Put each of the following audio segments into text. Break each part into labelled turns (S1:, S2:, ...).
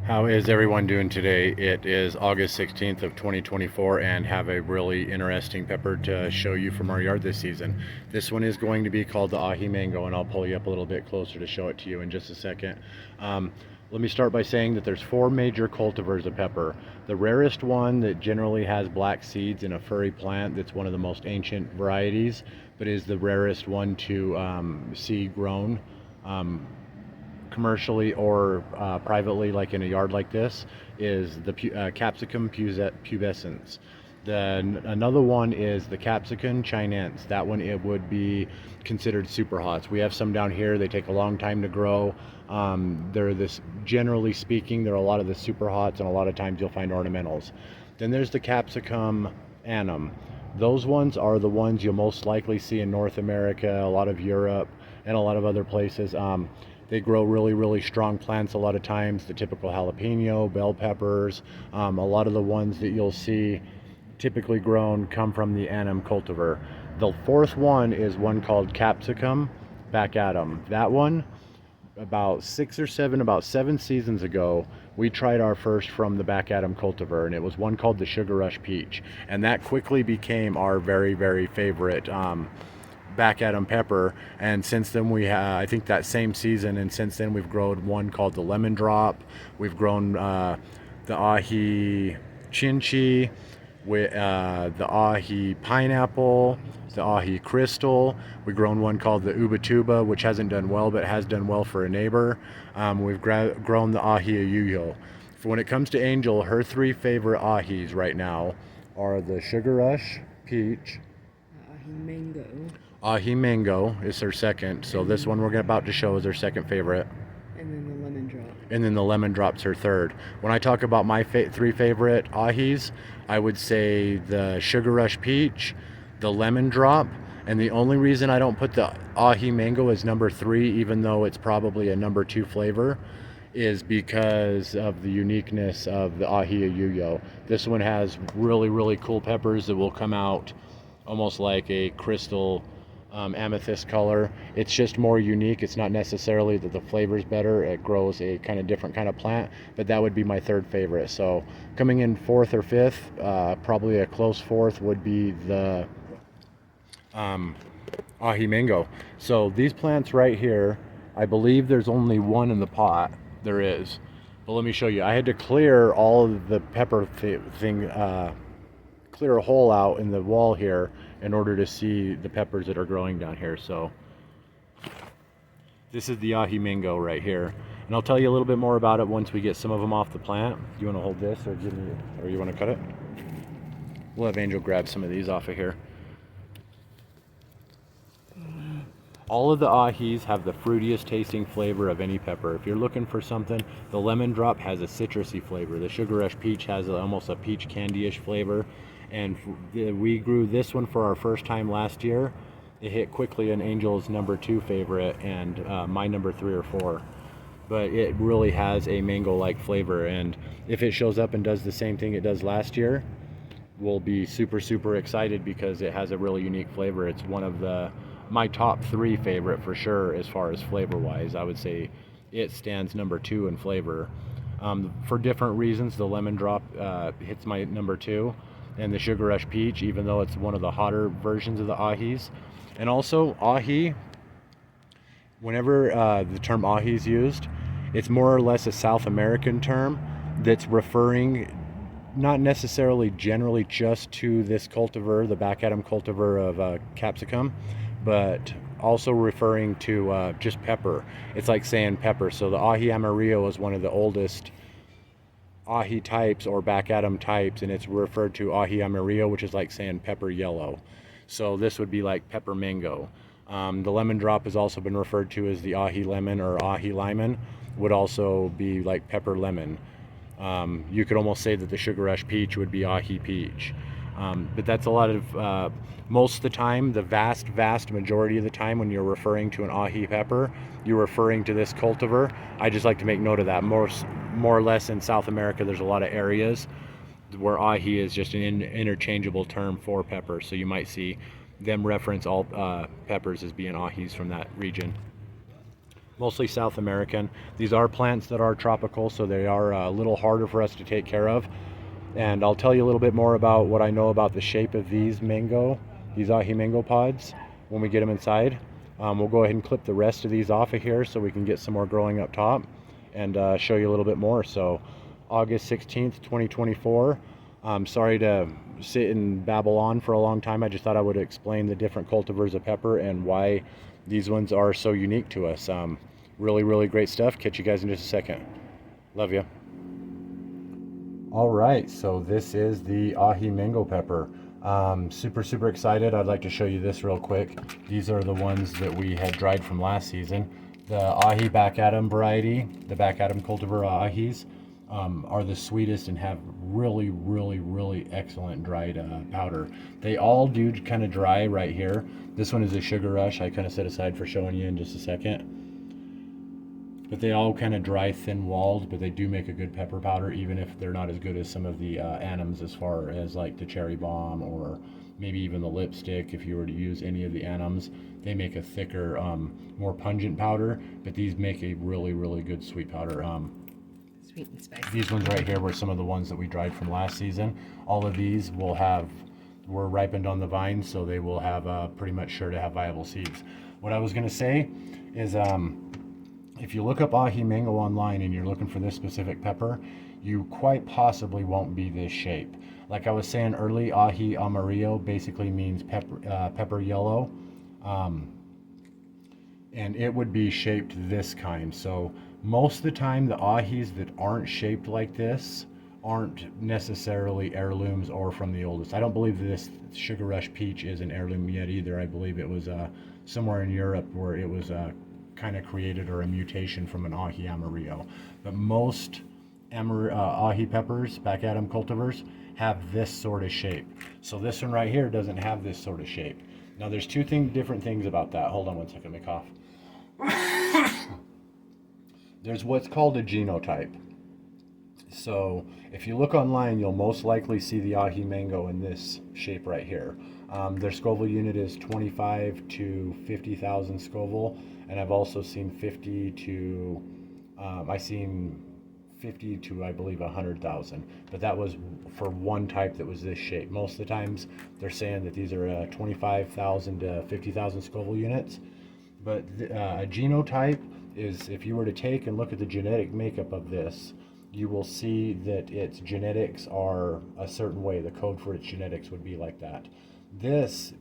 S1: How is everyone doing today? It is August 16th of 2024 and have a really interesting pepper to show you from our yard this season. This one is going to be called the Ahi Mango, and I'll pull you up a little bit closer to show it to you in just a second. Let me start by saying that there's four major cultivars of pepper. The rarest one that generally has black seeds in a furry plant that's one of the most ancient varieties, but is the rarest one to see grown commercially or privately, like in a yard like this, is the Capsicum pubescens. Then another one is the Capsicum chinense. That one it would be considered super hots. We have some down here. They take a long time to grow. They're this, generally speaking, they're a lot of the super hots, and a lot of times you'll find ornamentals. Then there's the Capsicum anum. Those ones are the ones you'll most likely see in North America, a lot of Europe, and a lot of other places. They grow really, really strong plants a lot of times, the typical jalapeno, bell peppers. A lot of the ones that you'll see typically grown come from the anum cultivar. The fourth one is one called Capsicum baccatum. That one, about about 7 seasons ago, we tried our first from the baccatum cultivar, and it was one called the Sugar Rush Peach. And that quickly became our very, very favorite baccatum pepper. And since then I think that same season, and since then we've grown one called the Lemon Drop. We've grown the Ahi Chinchi, the Ahi Pineapple, the Ahi Crystal. We've grown one called the Ubatuba, which hasn't done well but has done well for a neighbor. We've grown the Ahi Ayuyo. When it comes to Angel, her three favorite Ahis right now are the Sugar Rush Peach.
S2: Ahi mango.
S1: Ahi Mango is her second, so this one we're about to show is her second favorite.
S2: And then the lemon drop.
S1: And then the Lemon Drop's her third. When I talk about my three favorite Ahis, I would say the Sugar Rush Peach, the Lemon Drop, and the only reason I don't put the Ahi Mango as number three, even though it's probably a number two flavor, is because of the uniqueness of the Ahi Ayuyo. This one has really, really cool peppers that will come out almost like a crystal amethyst color. It's just more unique. It's not necessarily that the flavor's better. It grows a kind of different kind of plant, but that would be my third favorite. So coming in fourth or fifth, probably a close fourth would be the Ahi Mango. So these plants right here, I believe there's only one in the pot. There is. But let me show you. I had to clear all of the pepper clear a hole out in the wall here in order to see the peppers that are growing down here. So this is the Ahi Mango right here, and I'll tell you a little bit more about it once we get some of them off the plant. Do you want to hold this, or you want to cut it? We'll have Angel grab some of these off of here. All of the Ahis have the fruitiest tasting flavor of any pepper. If you're looking for something, the Lemon Drop has a citrusy flavor. The Sugar Rush Peach has almost a peach candy-ish flavor. And we grew this one for our first time last year. It hit quickly an Angel's number two favorite and my number three or four. But it really has a mango-like flavor, and if it shows up and does the same thing it does last year, we'll be super, super excited because it has a really unique flavor. It's one of my top three favorite for sure as far as flavor-wise. I would say it stands number two in flavor. For different reasons, the Lemon Drop hits my number two, and the Sugar Rush Peach, even though it's one of the hotter versions of the Ahis. And also, Ahi, whenever the term Ahi is used, it's more or less a South American term that's referring not necessarily generally just to this cultivar, the baccatum cultivar of capsicum, but also referring to just pepper. It's like saying pepper. So the Ahi Amarillo is one of the oldest Ahi types or baccatum types, and it's referred to Ahi Amarillo, which is like saying pepper yellow. So this would be like pepper mango. The Lemon Drop has also been referred to as the Ahi Lemon or Ahi Limon, would also be like pepper lemon. You could almost say that the Sugar Rush Peach would be Ahi Peach. But that's a lot of, most of the time, the vast, vast majority of the time when you're referring to an Ahi pepper, you're referring to this cultivar. I just like to make note of that. More or less in South America, there's a lot of areas where Ahi is just an interchangeable term for pepper. So you might see them reference all peppers as being Ahis from that region. mostly South American. These are plants that are tropical, so they are a little harder for us to take care of. And I'll tell you a little bit more about what I know about the shape of these ahi mango pods when we get them inside. We'll go ahead and clip the rest of these off of here so we can get some more growing up top and show you a little bit more. So August 16th, 2024. I'm sorry to sit and babble on for a long time. I just thought I would explain the different cultivars of pepper and why these ones are so unique to us. Really, really great stuff. Catch you guys in just a second. Love you. All right, so this is the ahi mango pepper. Super excited. I'd like to show you this real quick. These are the ones that we had dried from last season. The ahi back Adam variety, the back Adam cultivar ahis, are the sweetest and have really excellent dried powder. They all do kind of dry right here. This one is a sugar rush. I kind of set aside for showing you in just a second. But they all kind of dry, thin-walled, but they do make a good pepper powder, even if they're not as good as some of the Anims, as far as like the Cherry Bomb or maybe even the Lipstick. If you were to use any of the Anims, they make a thicker, more pungent powder, but these make a really good sweet powder.
S2: Sweet and spicy.
S1: These ones right here were some of the ones that we dried from last season. All of these were ripened on the vine, so they will have pretty much sure to have viable seeds. What I was going to say is, if you look up ahi mango online and you're looking for this specific pepper, you quite possibly won't be this shape. Like I was saying early, ahi amarillo basically means pepper yellow, and it would be shaped this kind. So most of the time, the ahis that aren't shaped like this aren't necessarily heirlooms or from the oldest. I don't believe this Sugar Rush peach is an heirloom yet either. I believe it was somewhere in Europe where it was kind of created, or a mutation from an ahi amarillo. But most ahi peppers, back Adam cultivars, have this sort of shape. So this one right here doesn't have this sort of shape. Now there's two different things about that. Hold on one second, let me cough. There's what's called a genotype. So if you look online, you'll most likely see the ahi mango in this shape right here. Their Scoville unit is 25 to 50,000 Scoville, and I've also seen 50 to, I believe 100,000, but that was for one type that was this shape. Most of the times they're saying that these are 25,000 to 50,000 Scoville units, but a genotype is, if you were to take and look at the genetic makeup of this, you will see that its genetics are a certain way. The code for its genetics would be like that. This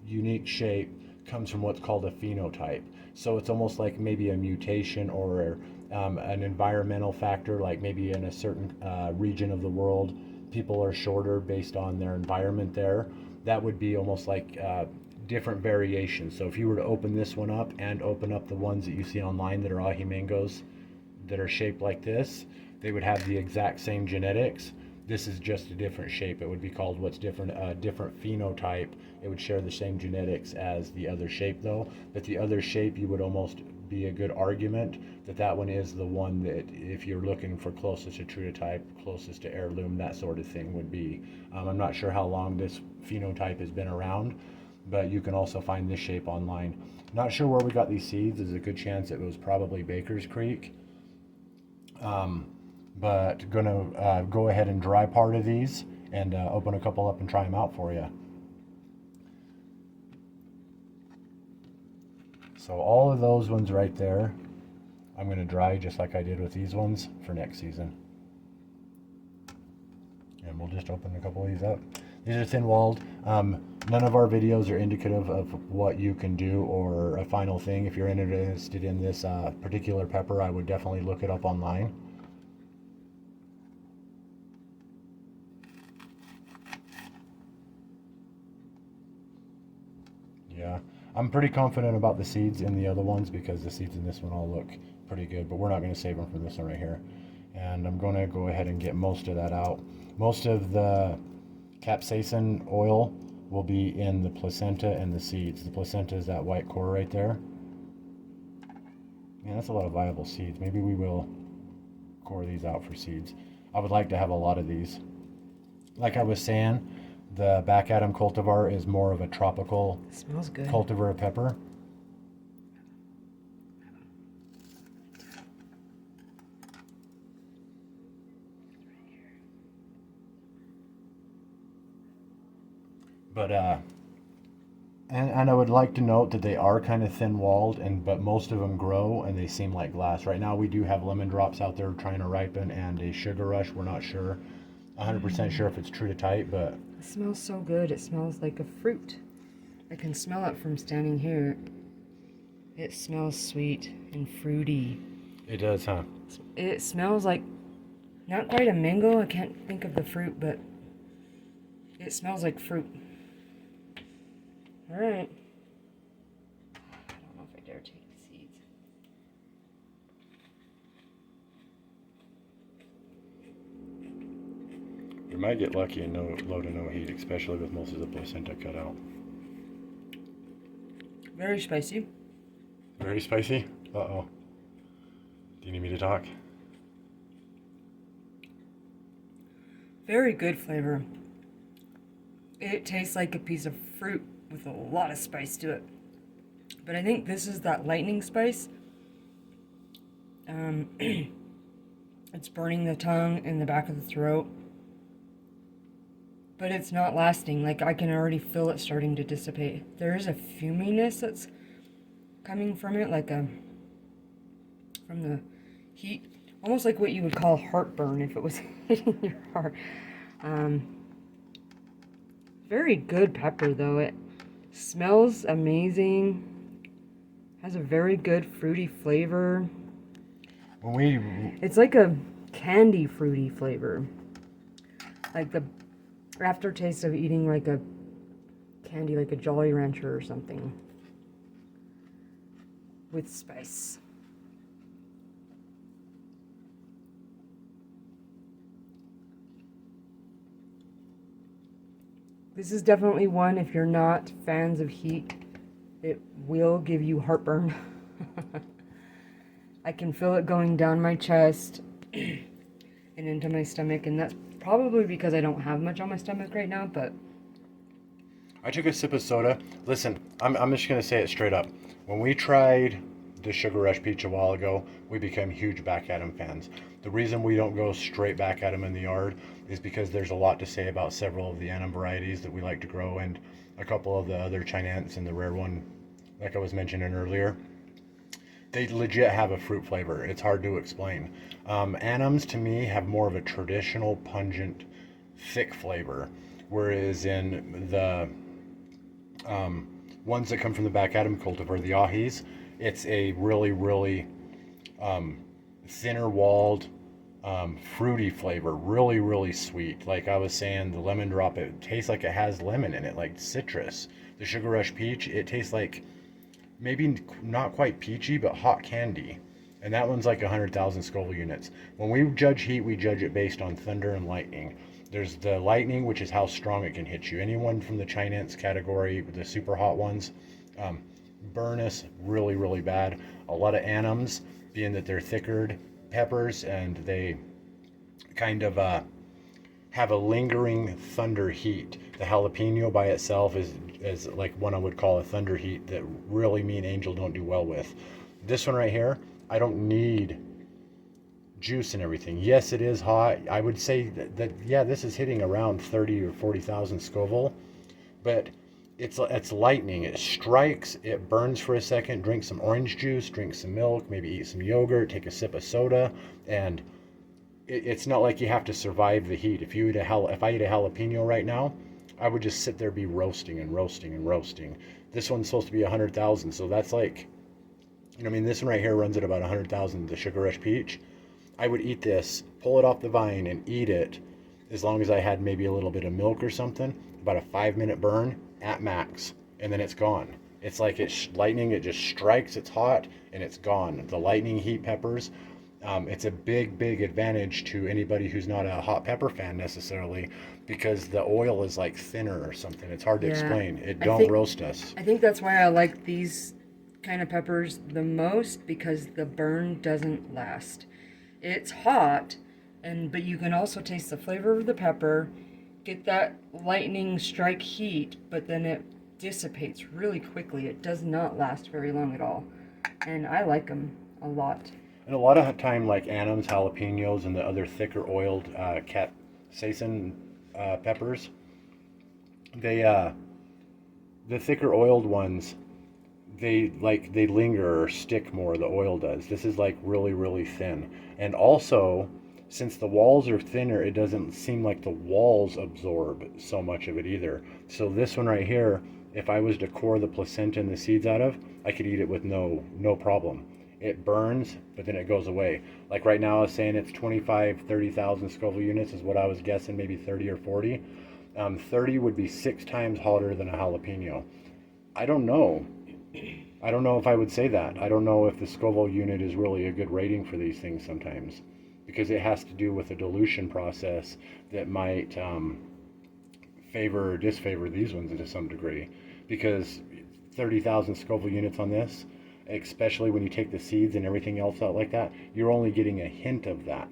S1: unique shape comes from what's called a phenotype. So it's almost like maybe a mutation or an environmental factor, like maybe in a certain region of the world, people are shorter based on their environment there. That would be almost like different variations. So if you were to open this one up and open up the ones that you see online that are ahi mangoes that are shaped like this, they would have the exact same genetics. This is just a different shape. It would be called what's different, a different phenotype. It would share the same genetics as the other shape though, but the other shape, you would almost be a good argument that that one is the one that, if you're looking for closest to true to type, closest to heirloom, that sort of thing would be. I'm not sure how long this phenotype has been around, but you can also find this shape online. Not sure where we got these seeds. There's a good chance it was probably Baker's Creek. But gonna go ahead and dry part of these and open a couple up and try them out for you. So all of those ones right there, I'm gonna dry just like I did with these ones for next season. And we'll just open a couple of these up. These are thin-walled. None of our videos are indicative of what you can do or a final thing. If you're interested in this particular pepper, I would definitely look it up online. Yeah, I'm pretty confident about the seeds in the other ones because the seeds in this one all look pretty good, but we're not going to save them for this one right here. And I'm going to go ahead and get most of that out. Most of the capsaicin oil will be in the placenta and the seeds. The placenta is that white core right there. Man, that's a lot of viable seeds. Maybe we will core these out for seeds. I would like to have a lot of these. Like I was saying, the back Adam cultivar is more of a tropical
S2: It smells good.
S1: cultivar of pepper. But and I would like to note that they are kind of thin-walled, but most of them grow and they seem like glass. Right now we do have lemon drops out there trying to ripen, and a sugar rush. We're not sure, 100% sure if it's true to type, but
S2: It smells so good. It smells like a fruit. I can smell it from standing here. It smells sweet and fruity.
S1: it does, huh?
S2: It smells like, not quite a mango. I can't think of the fruit, but it smells like fruit. All right. I don't know if I dare take the seeds.
S1: You might get lucky and low to no heat, especially with most of the placenta cut out.
S2: Very spicy.
S1: Very spicy? Uh-oh. Do you need me to talk?
S2: Very good flavor. It tastes like a piece of fruit with a lot of spice to it. But I think this is that lightning spice. It's burning the tongue and the back of the throat. But it's not lasting. Like, I can already feel it starting to dissipate. There is a fuminess that's coming from it, like from the heat. Almost like what you would call heartburn if it was hitting your heart. Very good pepper, though. It smells amazing. Has a very good fruity flavor. It's like a candy fruity flavor. Like the aftertaste of eating like a candy, like a Jolly Rancher or something. With spice. This is definitely one, if you're not fans of heat, it will give you heartburn. I can feel it going down my chest and into my stomach, and that's probably because I don't have much on my stomach right now, but
S1: I took a sip of soda. Listen, I'm just going to say it straight up. When we tried the Sugar Rush Peach a while ago, we became huge back at 'em fans. The reason we don't go straight back at 'em in the yard is because there's a lot to say about several of the Annam varieties that we like to grow, and a couple of the other Chinants and the rare one, like I was mentioning earlier. They legit have a fruit flavor. It's hard to explain. Annams to me have more of a traditional, pungent, thick flavor, whereas in the ones that come from the back Adam cultivar, the ahis, it's a really, really thinner walled, fruity flavor, really, really sweet. Like I was saying, the lemon drop, it tastes like it has lemon in it, like citrus. The Sugar Rush Peach, it tastes like maybe not quite peachy, but hot candy. And that one's like 100,000 Scoville units. When we judge heat, we judge it based on thunder and lightning. There's the lightning, which is how strong it can hit you. Anyone from the Chinese category, the super hot ones, burn us really, really bad. A lot of Annams, being that they're thickered peppers and they kind of have a lingering thunder heat. The jalapeno by itself is like one I would call a thunder heat that really me and Angel don't do well with. This one right here, I don't need juice and everything. Yes, it is hot. I would say that yeah, this is hitting around 30 or 40,000 Scoville, but it's lightning. It strikes, it burns for a second. Drink some orange juice, drink some milk, maybe eat some yogurt, take a sip of soda, and it's not like you have to survive the heat. If I eat a jalapeno right now, I would just sit there, be roasting and roasting and roasting. This one's supposed to be 100,000, so that's like, I mean, this one right here runs at about 100,000. The Sugar Rush Peach, I would eat this, pull it off the vine, and eat it as long as I had maybe a little bit of milk or something. About a 5-minute burn at max, and then it's gone. It's like it's lightning. It just strikes. It's hot, and it's gone. The lightning heat peppers. It's a big, big advantage to anybody who's not a hot pepper fan necessarily, because the oil is like thinner or something. It's hard to explain. It don't roast us.
S2: I think that's why I like these kind of peppers the most, because the burn doesn't last. It's hot, but you can also taste the flavor of the pepper, get that lightning strike heat, but then it dissipates really quickly. It does not last very long at all, and I like them a lot.
S1: And a lot of time, like Annams, jalapenos, and the other thicker oiled capsaicin peppers, They the thicker oiled ones, they linger or stick more. The oil does. This is like really really thin, and also since the walls are thinner, it doesn't seem like the walls absorb so much of it either. So this one right here, if I was to core the placenta and the seeds out of, I could eat it with no problem. It burns, but then it goes away. Like right now, I was saying it's 25, 30,000 Scoville units is what I was guessing, maybe 30 or 40. 30 would be 6 times hotter than a jalapeno. I don't know. I don't know if I would say that. I don't know if the Scoville unit is really a good rating for these things sometimes, because it has to do with a dilution process that might favor or disfavor these ones to some degree. Because 30,000 Scoville units on this, especially when you take the seeds and everything else out like that, you're only getting a hint of that.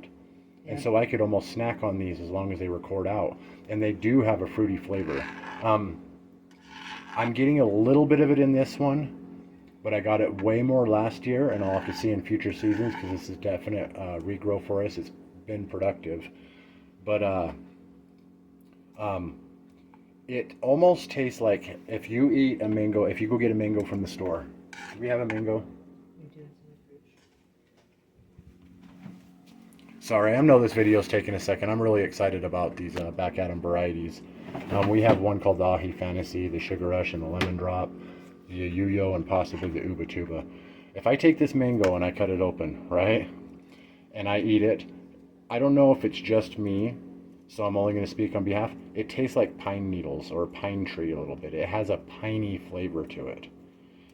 S2: Yeah.
S1: And so I could almost snack on these as long as they record out. And they do have a fruity flavor. I'm getting a little bit of it in this one, but I got it way more last year, and I'll have to see in future seasons because this is definite regrow for us. It's been productive, but it almost tastes like if you eat a mango. If you go get a mango from the store, do we have a mango? Sorry, I know this video is taking a second. I'm really excited about these back Adam varieties. We have one called the Ahi Fantasy, the Sugar Rush, and the Lemon Drop, the Yuyo, and possibly the Uba Tuba. If I take this mango and I cut it open, right, and I eat it, I don't know if it's just me, so I'm only going to speak on behalf. It tastes like pine needles or pine tree a little bit. It has a piney flavor to it.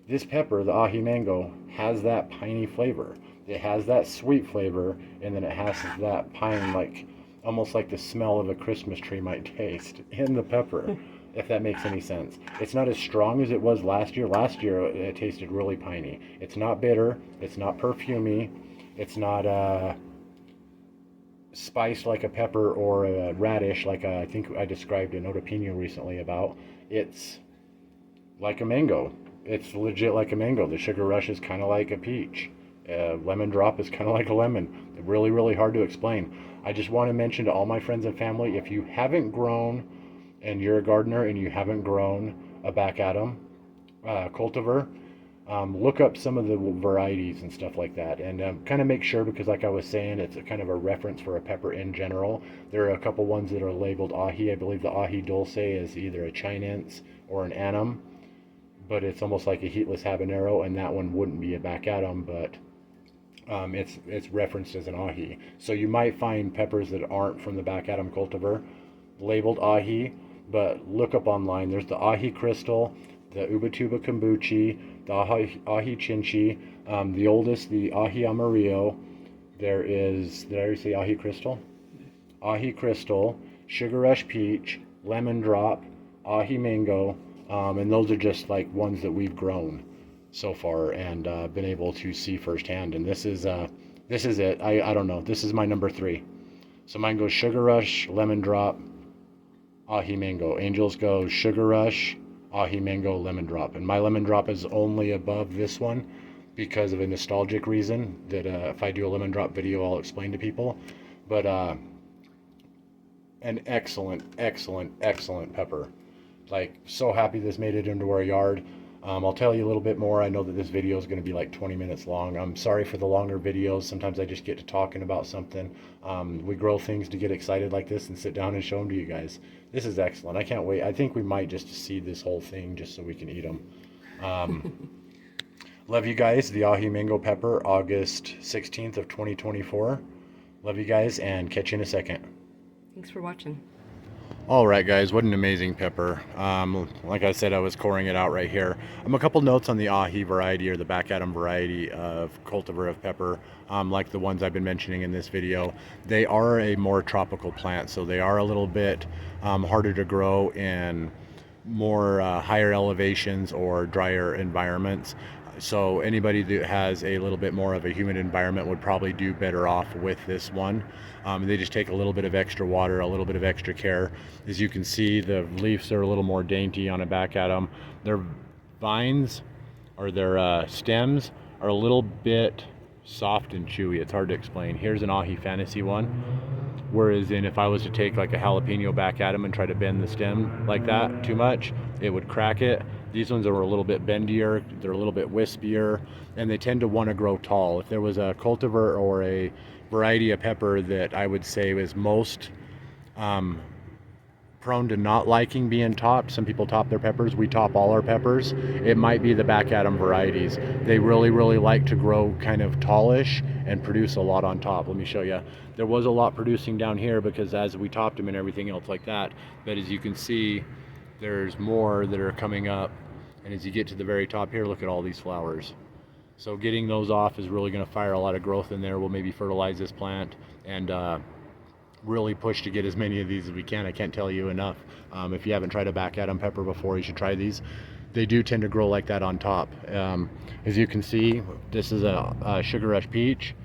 S1: This pepper, the ahi mango, has that piney flavor. It has that sweet flavor, and then it has that pine, like almost like the smell of a Christmas tree might taste in the pepper, if that makes any sense. It's not as strong as it was last year. Last year it tasted really piney. It's not bitter. It's not perfumey. It's not spiced like a pepper or a radish, like I think I described a Notapino recently about. It's like a mango. It's legit like a mango. The Sugar Rush is kind of like a peach. Lemon Drop is kind of like a lemon. Really, really hard to explain. I just want to mention to all my friends and family, if you haven't grown and you're a gardener and you haven't grown a back Adam cultivar, look up some of the varieties and stuff like that, and kind of make sure, because like I was saying, it's a kind of a reference for a pepper in general. There are a couple ones that are labeled ahi. I believe the ahi dulce is either a chinense or an anum, but it's almost like a heatless habanero, and that one wouldn't be a back Adam, but it's referenced as an ahi. So you might find peppers that aren't from the back Adam cultivar labeled ahi, but look up online. There's the ahi crystal, the Ubatuba kombuchi, the ahi chinchi, the oldest, the ahi amarillo. There is, did I already say ahi crystal? Ahi crystal, sugar rush peach, lemon drop, ahi mango, and those are just like ones that we've grown so far and been able to see firsthand. And this is it. I don't know. This is my number 3. So mine goes sugar rush, lemon drop, ahi mango. Angels goes sugar rush, ahi mango, lemon drop. And my lemon drop is only above this one because of a nostalgic reason that if I do a lemon drop video, I'll explain to people. But an excellent, excellent, excellent pepper. Like, so happy this made it into our yard. I'll tell you a little bit more. I know that this video is going to be like 20 minutes long. I'm sorry for the longer videos. Sometimes I just get to talking about something. We grow things to get excited like this and sit down and show them to you guys. This is excellent. I can't wait. I think we might just seed this whole thing just so we can eat them. Love you guys. The ahi mango pepper, August 16th of 2024. Love you guys, and catch you in a second.
S2: Thanks for watching.
S1: All right, guys, what an amazing pepper. Like I said, I was coring it out right here. A couple notes on the ahi variety or the back Adam variety of cultivar of pepper, like the ones I've been mentioning in this video. They are a more tropical plant, so they are a little bit harder to grow in more higher elevations or drier environments. So anybody that has a little bit more of a humid environment would probably do better off with this one. They just take a little bit of extra water, a little bit of extra care. As you can see, the leaves are a little more dainty on a back Adam. Their vines or their stems are a little bit soft and chewy. It's hard to explain. Here's an ahi fantasy one. Whereas if I was to take like a jalapeno back at them and try to bend the stem like that too much, it would crack it. These ones are a little bit bendier, they're a little bit wispier, and they tend to want to grow tall. If there was a cultivar or a variety of pepper that I would say was most um, prone to not liking being topped. Some people top their peppers. We top all our peppers. It might be the back Adam varieties. They really, really like to grow kind of tallish and produce a lot on top. Let me show you. There was a lot producing down here because as we topped them and everything else like that. But as you can see, there's more that are coming up. And as you get to the very top here, look at all these flowers. So getting those off is really going to fire a lot of growth in there. We'll maybe fertilize this plant and really push to get as many of these as we can. I can't tell you enough. If you haven't tried a back Adam pepper before, you should try these. They do tend to grow like that on top. As you can see, this is a sugar rush peach.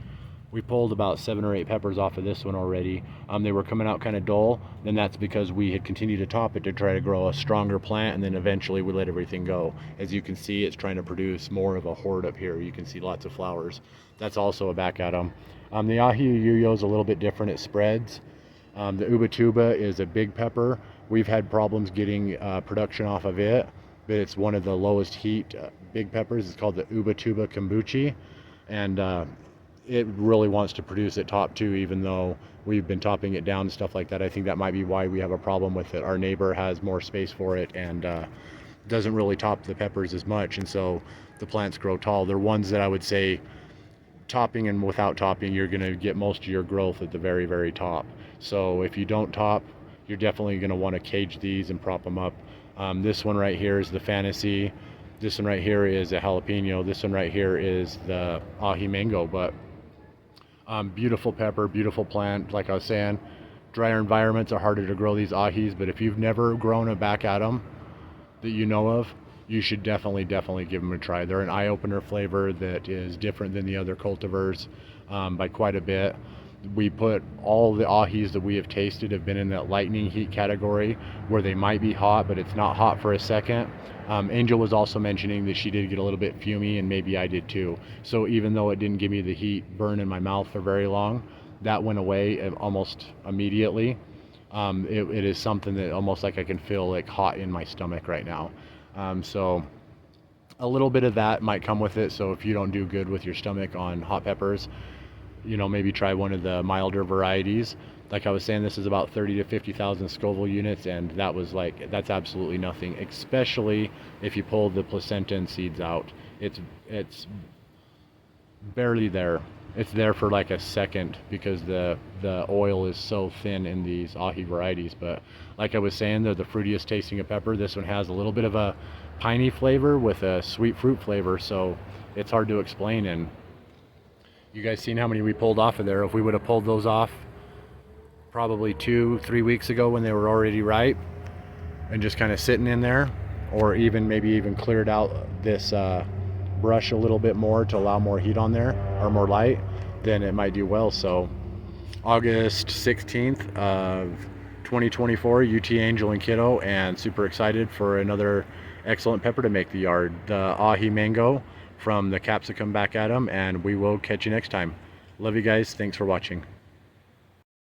S1: We pulled about 7 or 8 peppers off of this one already. They were coming out kind of dull, and that's because we had continued to top it to try to grow a stronger plant, and then eventually we let everything go. As you can see, it's trying to produce more of a horde up here. You can see lots of flowers. That's also a back Adam. The ahi yuyo is a little bit different. It spreads. The ubatuba is a big pepper. We've had problems getting production off of it, but it's one of the lowest heat big peppers. It's called the ubatuba kombuchi, and it really wants to produce at top too, even though we've been topping it down and stuff like that. I think that might be why we have a problem with it. Our neighbor has more space for it and doesn't really top the peppers as much, and so the plants grow tall. They're ones that I would say topping and without topping, you're going to get most of your growth at the very, very top. So if you don't top, you're definitely going to want to cage these and prop them up. This one right here is the Fantasy. This one right here is a jalapeno. This one right here is the ahi mango. But beautiful pepper, beautiful plant. Like I was saying, drier environments are harder to grow these ahis. But if you've never grown a back Adam that you know of, you should definitely give them a try. They're an eye-opener flavor that is different than the other cultivars by quite a bit. We put all the ahis that we have tasted have been in that lightning heat category where they might be hot, but it's not hot for a second. Angel was also mentioning that she did get a little bit fumy, and maybe I did too. So even though it didn't give me the heat burn in my mouth for very long, that went away almost immediately. It is something that almost like I can feel like hot in my stomach right now. So a little bit of that might come with it. So if you don't do good with your stomach on hot peppers, maybe try one of the milder varieties. Like I was saying, this is about 30 to 50,000 Scoville units, and that's absolutely nothing, especially if you pull the placenta and seeds out. It's barely there. It's there for like a second because the oil is so thin in these ahi varieties. But like I was saying, they're the fruitiest tasting of pepper. This one has a little bit of a piney flavor with a sweet fruit flavor, so it's hard to explain. And you guys seen how many we pulled off of there. If we would have pulled those off probably 2-3 weeks ago when they were already ripe and just kind of sitting in there, or maybe even cleared out this brush a little bit more to allow more heat on there or more light, then it might do well. So August 16th of 2024, UT Angel and Kiddo, and super excited for another excellent pepper to make the yard, the ahi mango from the capsicum back Adam, and we will catch you next time. Love you guys. Thanks for watching.